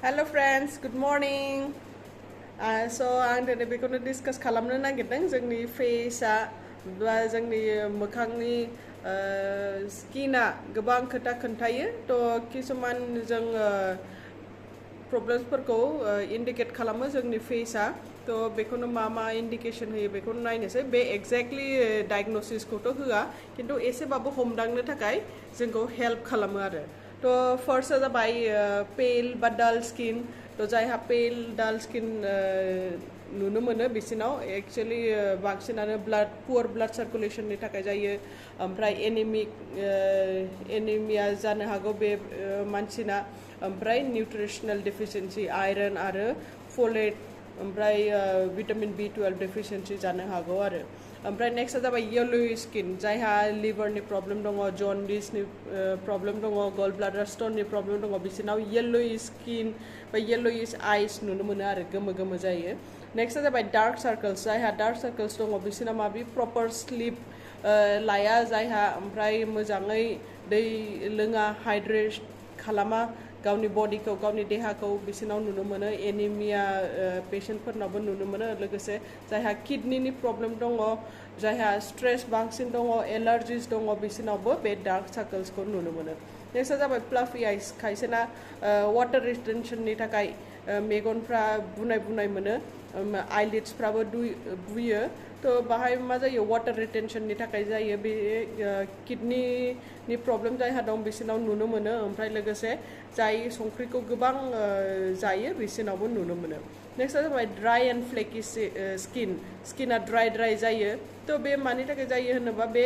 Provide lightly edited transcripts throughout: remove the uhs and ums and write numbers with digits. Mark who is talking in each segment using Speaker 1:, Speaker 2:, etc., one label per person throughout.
Speaker 1: Hello friends, good morning. So आं दिनै बेखौनो डिसकास खालामनो नागिरदों जोंनि फेसआ बा जोंनि मोखांनि स्किनआ गोबां खोथा खोन्थायो थ' किसुमान जों प्रब्लेम्सफोरखौ इन्डिकेट खालामो जोंनि फेसआ थ' बेखौनो मा इन्डिकेसन होयो बेखौनो नायनोसै बे एक्जेक्टलि डायग्नोसिसखौथ' होआ खिन्थु एसेबाबो हमदांनो थाखाय जोंखौ हेल्प खालामो आरो तो फर्स्टआ जाबाय पेल बा डाल स्किन तो जायहा पेल डाल स्किन नुनो मोनो बिसिनाव एक्चुअली बांसिनानो पुअर ब्लाड सार्कुलेशननि थाखाय जायो ओमफ्राय एनिमिया जानो हागौ बे मानसिना ओमफ्राय निउट्रिशनल डेफिशिएन्सि आयरन आरो फलेट ओमफ्राय भिटामिन B12 डेफिशिएन्सि जानो हागौ आरो ओमफ्राय नेक्स्टआ जाबाय येलो स्किन जायहा लिभारनि प्रब्लेम दङ जन्डिसनि प्रब्लेम दङ गल ब्लाडार स्टोननि प्रब्लेम दङ बिसोरनाव येलो स्किन बा येलो आइस नुनो मोनो आरो गोमो गोमो जायो नेक्स्टआ जाबाय डार्क सार्कल्स जायहा डार्क सार्कल्स दङ बिसोरना माबि प्रपार स्लिप लाया जायहा ओमफ्राय मोजाङै दै लोङा हाइड्रेट खालामा गावनि बडिखौ गावनि देहाखौ बिसोरनाव नुनो मोनो एनिमिया पेशेन्टफोरनावबो नुनो मोनो लोगोसे जायहा किडनिनि प्रब्लेम दङ जायहा स्ट्रेस बांसिन दङ एलार्जिस दङ बिसोरनावबो बे डार्क सार्कल्सखौ नुनो मोनो नेक्स्टआ जाबाय फ्लाफि आइस खायसेना वाटार रिटेनसननि थाखाय मेगनफ्रा बुनाय बुनाय मोनो आइलिड्सफ्राबो बुयो तो बाहाय मा जायो वाटार रिटेनसननि थाखाय जायो बे किडनिनि प्रब्लेम जायहा दं बिसोरनाव नुनो मोनो ओमफ्राय लोगोसे जाय संख्रिखौ गोबां जायो बिसोरनावबो नुनो मोनो नेक्स्टआ जाबाय ड्राई एन्ड फ्लेकि स्किना ड्राई जायो तो बे मानि थाखाय जायो होनोबा बे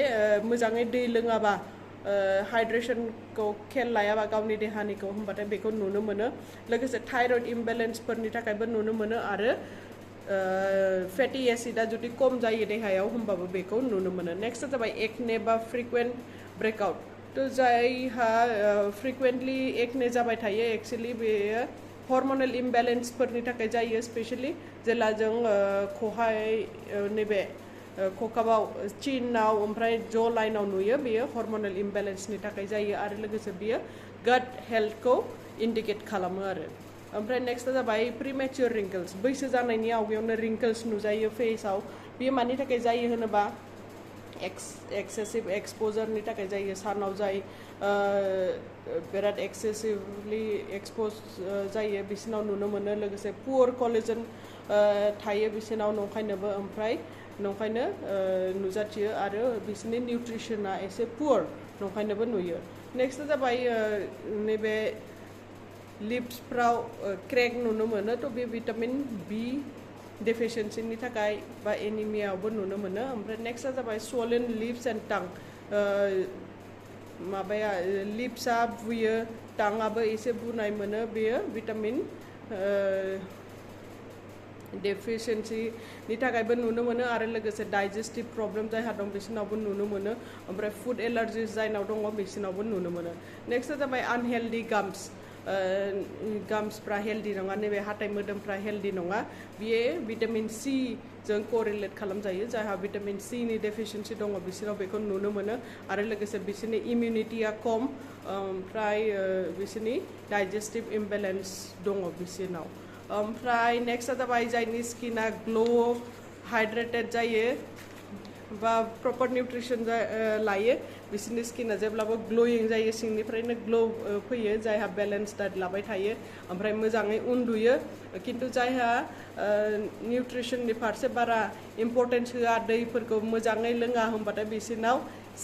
Speaker 1: मोजाङै दै लोङाबा हाइड्रेशनखौ खेल लायाबा गावनि देहानिखौ होनबाथाय बेखौ नुनो मोनो लोगोसे थाइरयड इम्बेलेन्सफोरनि थाखायबो नुनो मोनो आरो फेटि एसिडा जुदि खम जायो देहायाव होनबाबो बेखौ नुनो मोनो नेक्स्टआ जाबाय एकने बा फ्रिकुवेन्ट ब्रेकआउट तो जायहा फ्रिकुवेन्टलि एकने जाबाय थायो एक्चुअलि बेयो हर्मोनेल इम्बेलेन्सफोरनि थाखाय जायो स्पेशलि जेला जों खहाय नैबे खखाबाव चिनाव ओमफ्राय ज' लाइनाव नुयो बेयो हर्मोनेल इम्बेलेन्सनि थाखाय जायो आरो लोगोसे बियो गट हेल्थखौ इन्डिकेट खालामो आरो ओमफ्राय नेक्स्टआ जाबाय प्रिमेच्योर रिंकल्स बैसो जानायनि आवगायावनो रिंकल्स नुजायो फेसआव बेयो मानि थाखाय जायो होनोबा एक्सेसिभ एक्सप'जारनि थाखाय जायो सानाव जाय बिराद एक्सेसिभलि एक्सप'ज जायो बिसोरनाव नुनो मोनो लोगोसे पुअर कलेजन थायो बिसोरनाव नंखायनोबो ओमफ्राय नंखायनो नुजाथियो आरो बिसोरनि निउट्रिसना एसे पुअर नंखायनोबो नुयो नेक्स्टआ जाबाय नैबे लिप्सफ्राव क्रेक नुनो मोनो तो बे भिटामिन B डेफिशिएन्सिनि थाखाय बा एनिमियावबो नुनो मोनो ओमफ्राय नेक्स्टआ जाबाय स्वोलेन लिप्स एन्ड टां माबाया लिप्सआ बुयो टाङाबो एसे बुनाय मोनो बेयो भिटामिन डेफिशिएन्सिनि थाखायबो नुनो मोनो आरो लोगोसे डाइजेस्टिभ प्रब्लेम जायहा दं बिसोरनावबो नुनो मोनो ओमफ्राय फुड एलार्जिस जायनाव दङ बिसोरनावबो नुनो मोनो नेक्स्टआ जाबाय आनहेल्दि गाम्सफ्रा हेल्दि नङा नैबे हाथाइ मोदोमफ्रा हेल्दि नङा बियो भिटामिन C जों करेलेट खालामजायो जायहा भिटामिन C नि डेफिशिएन्सि दङ बिसोराव बेखौ नुनो मोनो आरो लोगोसे बिसोरनि इमिउनिटिया खम ओमफ्राय बिसोरनि डाइजेस्टिभ इम्बेलेन्स दङ बिसोरनाव ओमफ्राय नेक्स्टआ जाबाय जायनि स्किना ग्ल' हाइड्रेटेड जायो बा प्रपार निउट्रिसन लायो बिसोरनि स्किना जेब्लाबो ग्ल'यिं जायो सिंनिफ्रायनो ग्ल' फैयो जायहा बेलेन्स डाइट लाबाय थायो ओमफ्राय मोजाङै उन्दुयो खिन्थु जायहा निउट्रिसननि फारसे बारा इम्परटेन्स होआ दैफोरखौ मोजाङै लोङा होनबाथाय बिसोरनाव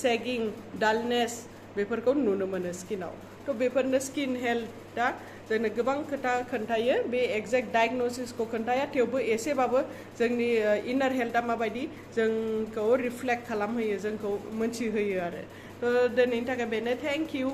Speaker 1: सेगिं डालनेस बेफोरखौ नुनो मोनो स्किनाव थ' बेफोरनो स्किन हेल्थआ जोंनो गोबां खोथा खोन्थायो बे एक्जेक्ट डायग्नोसिसखौ खोन्थाया थेवबो एसेबाबो जोंनि इनार हेल्थआ माबायदि जोंखौ रिफ्लेक्ट खालामहोयो जोंखौ मोनथिहोयो आरो थ' दिनैनि थाखाय बेनो थेंक इउ